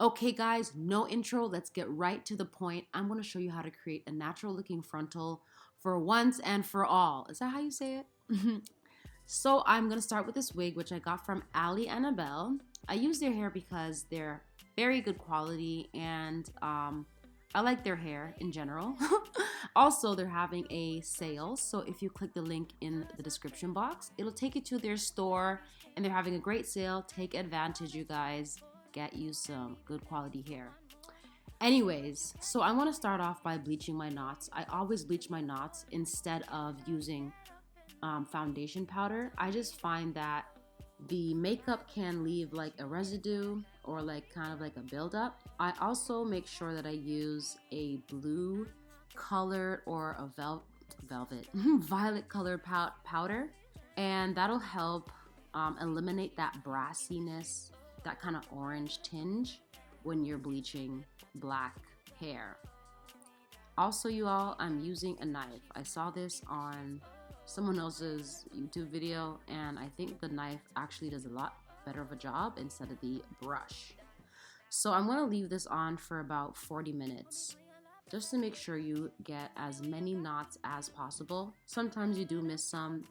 Okay guys, no intro, let's get right to the point. I'm going to show you how to create a natural looking frontal for once and for all. Is that how you say it? So I'm going to start with this wig, which I got from Ali Annabelle. I use their hair because they're very good quality and I like their hair in general. Also, they're having a sale, so if you click the link in the description box, it'll take you to their store and they're having a great sale. Take advantage, you guys. Get you some good quality hair. Anyways, so I want to start off by bleaching my knots. I always bleach my knots instead of using foundation powder. I just find that the makeup can leave like a residue or like kind of like a buildup. I also make sure that I use a blue colored or a velvet violet colored powder, and that'll help eliminate that brassiness, that kind of orange tinge when you're bleaching black hair. Also, you all, I'm using a knife. I saw this on someone else's YouTube video and I think the knife actually does a lot better of a job instead of the brush. So I'm going to leave this on for about 40 minutes just to make sure you get as many knots as possible. Sometimes you do miss some,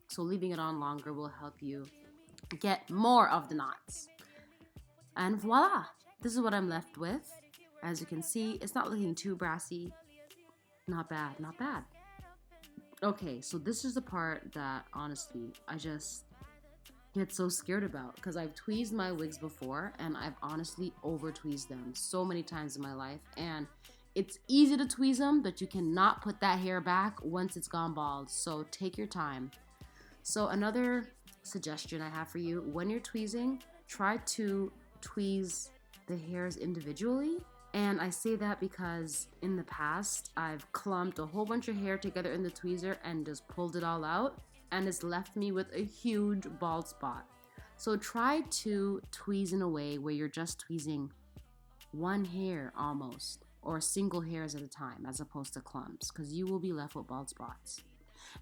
so leaving it on longer will help you get more of the knots. And voila, this is what I'm left with. As you can see, it's not looking too brassy. Not bad, not bad. Okay, so this is the part that honestly I just get so scared about because I've tweezed my wigs before and I've honestly over tweezed them so many times in my life, and it's easy to tweeze them, but you cannot put that hair back once it's gone bald, so take your time. So another suggestion I have for you, when you're tweezing, try to tweeze the hairs individually. And I say that because in the past, I've clumped a whole bunch of hair together in the tweezer and just pulled it all out, and it's left me with a huge bald spot. So try to tweeze in a way where you're just tweezing one hair almost, or single hairs at a time, as opposed to clumps, because you will be left with bald spots.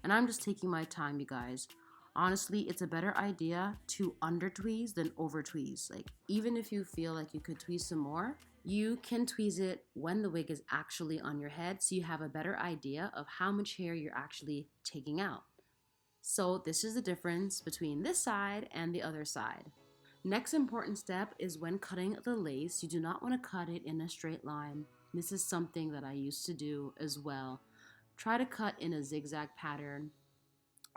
And I'm just taking my time, you guys. Honestly, it's a better idea to under tweeze than over tweeze. Like, even if you feel like you could tweeze some more, you can tweeze it when the wig is actually on your head, so you have a better idea of how much hair you're actually taking out. So this is the difference between this side and the other side. Next important step is when cutting the lace, you do not want to cut it in a straight line. This is something that I used to do as well. Try to cut in a zigzag pattern,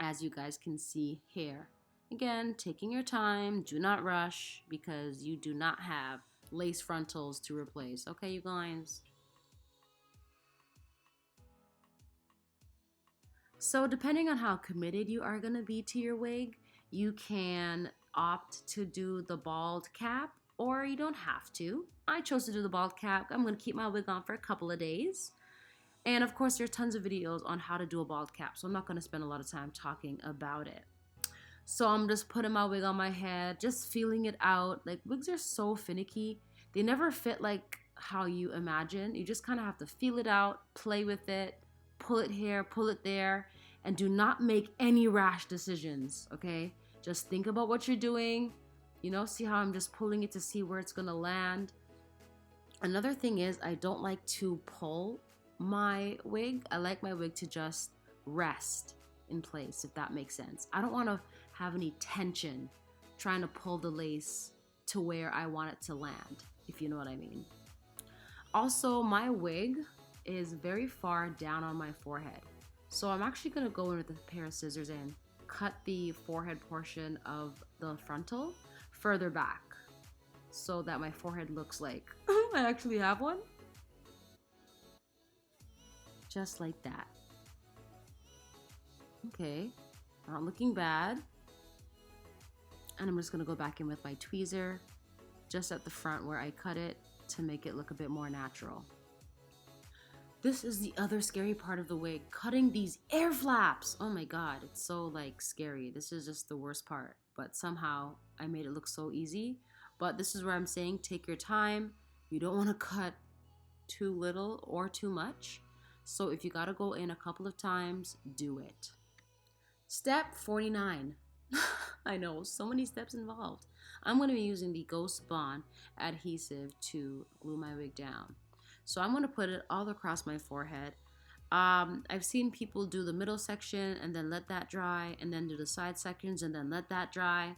as you guys can see here. Again, taking your time, do not rush, because you do not have lace frontals to replace. Okay, you guys? So depending on how committed you are going to be to your wig, you can opt to do the bald cap, or you don't have to. I chose to do the bald cap. I'm going to keep my wig on for a couple of days. And of course, there's tons of videos on how to do a bald cap, so I'm not going to spend a lot of time talking about it. So I'm just putting my wig on my head, just feeling it out. Like, wigs are so finicky. They never fit like how you imagine. You just kind of have to feel it out, play with it, pull it here, pull it there, and do not make any rash decisions, okay? Just think about what you're doing. You know, see how I'm just pulling it to see where it's going to land. Another thing is, I don't like to pull my wig. I like my wig to just rest in place, if that makes sense. I don't want to have any tension trying to pull the lace to where I want it to land, if you know what I mean. Also, my wig is very far down on my forehead, so I'm actually going to go in with a pair of scissors and cut the forehead portion of the frontal further back so that my forehead looks like I actually have one. Just like that. Okay, not looking bad. And I'm just gonna go back in with my tweezer just at the front where I cut it to make it look a bit more natural. This is the other scary part of the wig, cutting these air flaps. Oh my god, it's so like scary. This is just the worst part, but somehow I made it look so easy. But this is where I'm saying take your time. You don't want to cut too little or too much. So if you gotta go in a couple of times, do it. Step 49. I know, so many steps involved. I'm going to be using the Ghost Bond adhesive to glue my wig down. So I'm going to put it all across my forehead. I've seen people do the middle section and then let that dry, and then do the side sections and then let that dry.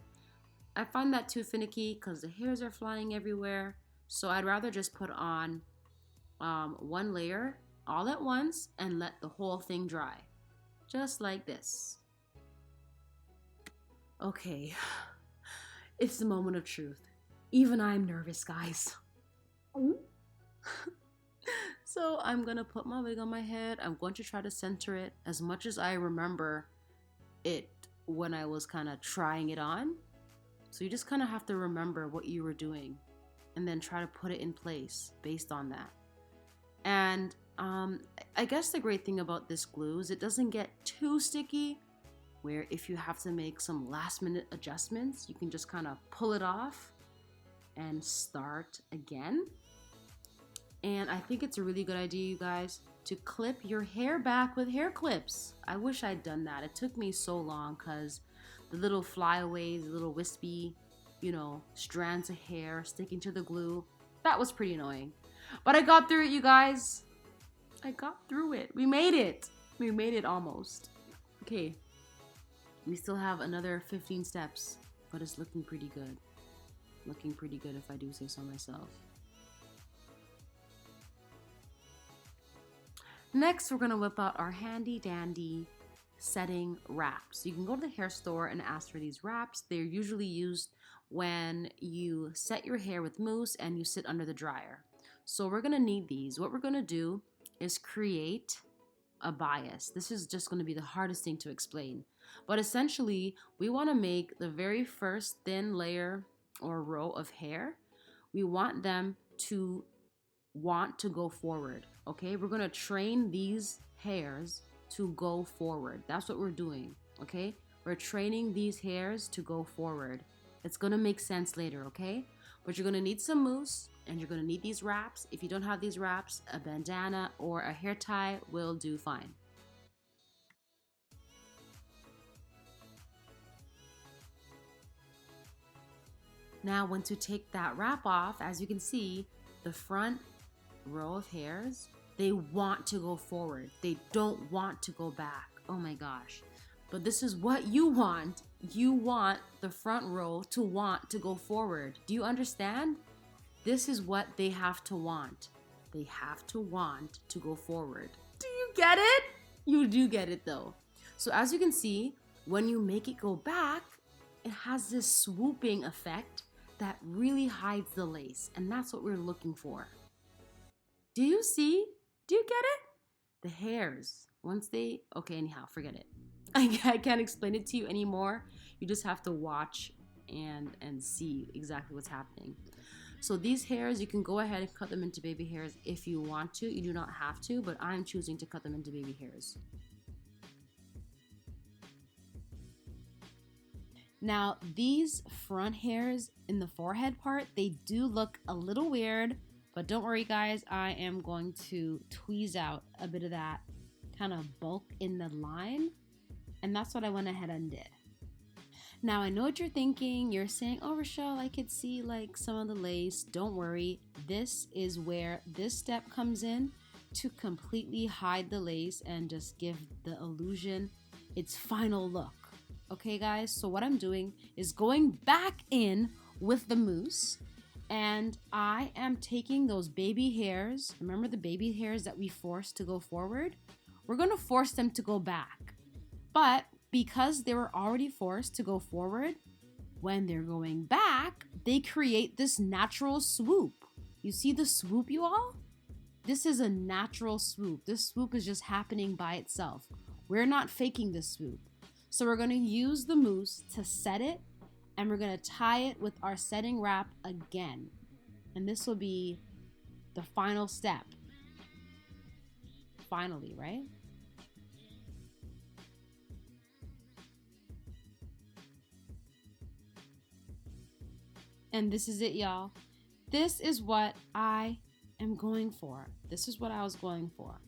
I find that too finicky because the hairs are flying everywhere. So I'd rather just put on one layer all at once and let the whole thing dry. Just like this. Okay, it's the moment of truth. Even I'm nervous, guys. So I'm gonna put my wig on my head. I'm going to try to center it as much as I remember it when I was kind of trying it on. So you just kind of have to remember what you were doing and then try to put it in place based on that. And I guess the great thing about this glue is it doesn't get too sticky, where if you have to make some last minute adjustments, you can just kind of pull it off and start again. And I think it's a really good idea, you guys, to clip your hair back with hair clips. I wish I'd done that. It took me so long because the little flyaways, the little wispy, strands of hair sticking to the glue, that was pretty annoying. But I got through it, you guys. I got through it. We made it. We made it almost. Okay. We still have another 15 steps, but it's looking pretty good. Looking pretty good if I do say so myself. Next, we're gonna whip out our handy dandy setting wraps. You can go to the hair store and ask for these wraps. They're usually used when you set your hair with mousse and you sit under the dryer. So we're gonna need these. What we're gonna do is create a bias. This is just gonna be the hardest thing to explain. But essentially, we wanna make the very first thin layer or row of hair, we want them to want to go forward, okay? We're gonna train these hairs to go forward. That's what we're doing, okay? We're training these hairs to go forward. It's gonna make sense later, okay? But you're gonna need some mousse and you're gonna need these wraps. If you don't have these wraps, a bandana or a hair tie will do fine. Now, once you take that wrap off, as you can see, the front row of hairs, they want to go forward. They don't want to go back. Oh my gosh. But this is what you want. You want the front row to want to go forward. Do you understand? This is what they have to want. They have to want to go forward. Do you get it? You do get it though. So as you can see, when you make it go back, it has this swooping effect that really hides the lace, and that's what we're looking for. Do you see? Do you get it? The hairs, once they, okay, anyhow, forget it. I can't explain it to you anymore. You just have to watch and see exactly what's happening. So these hairs, you can go ahead and cut them into baby hairs if you want to. You do not have to, but I'm choosing to cut them into baby hairs. Now, these front hairs in the forehead part, they do look a little weird, but don't worry guys, I am going to tweeze out a bit of that kind of bulk in the line, and that's what I went ahead and did. Now, I know what you're thinking. You're saying, oh, Rochelle, I could see like some of the lace. Don't worry. This is where this step comes in to completely hide the lace and just give the illusion its final look. Okay, guys? So what I'm doing is going back in with the mousse, and I am taking those baby hairs. Remember the baby hairs that we forced to go forward? We're going to force them to go back. But because they were already forced to go forward, when they're going back, they create this natural swoop. You see the swoop, you all? This is a natural swoop. This swoop is just happening by itself. We're not faking this swoop. So we're going to use the mousse to set it, and we're going to tie it with our setting wrap again. And this will be the final step. Finally, right? And this is it, y'all. This is what I am going for. This is what I was going for.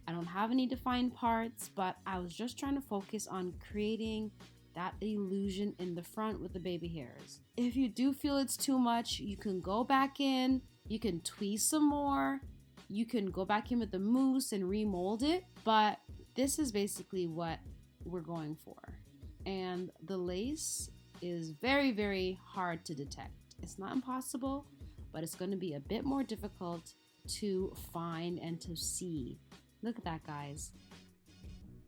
I don't have any defined parts, but I was just trying to focus on creating that illusion in the front with the baby hairs. If you do feel it's too much, you can go back in, you can tweeze some more, you can go back in with the mousse and remold it, but this is basically what we're going for. And the lace is very, very hard to detect. It's not impossible, but it's going to be a bit more difficult to find and to see. Look at that, guys.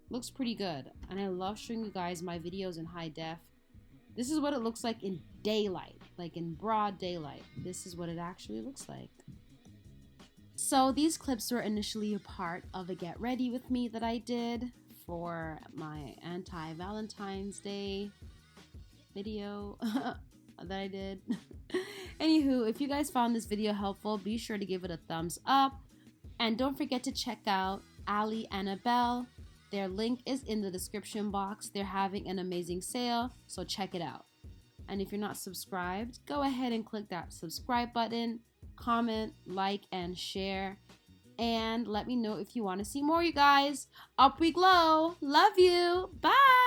Looks pretty good. And I love showing you guys my videos in high def. This is what it looks like in daylight, like in broad daylight. This is what it actually looks like. So these clips were initially a part of a get ready with me that I did for my anti-Valentine's Day video that I did. Anywho, if you guys found this video helpful, be sure to give it a thumbs up. And don't forget to check out Ali Annabelle. Their link is in the description box. They're having an amazing sale, so check it out. And if you're not subscribed, go ahead and click that subscribe button, comment, like, and share. And let me know if you want to see more, you guys. Up we glow. Love you. Bye.